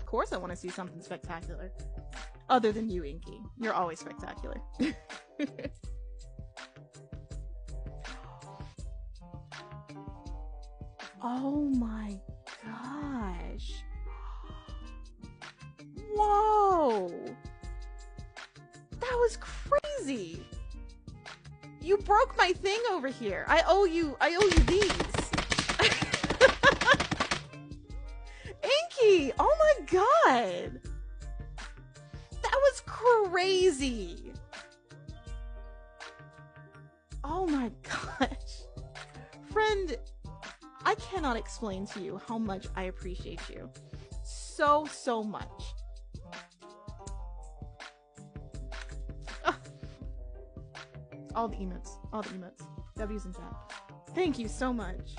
course I want to see something spectacular. Other than you, Inky. You're always spectacular. Oh my gosh. Whoa! That was crazy! You broke my thing over here. I owe you these. Inky! Oh my god! That was crazy! Oh my gosh. Friend, I cannot explain to you how much I appreciate you. So much. Ugh. All the emotes. W's in chat. Thank you so much.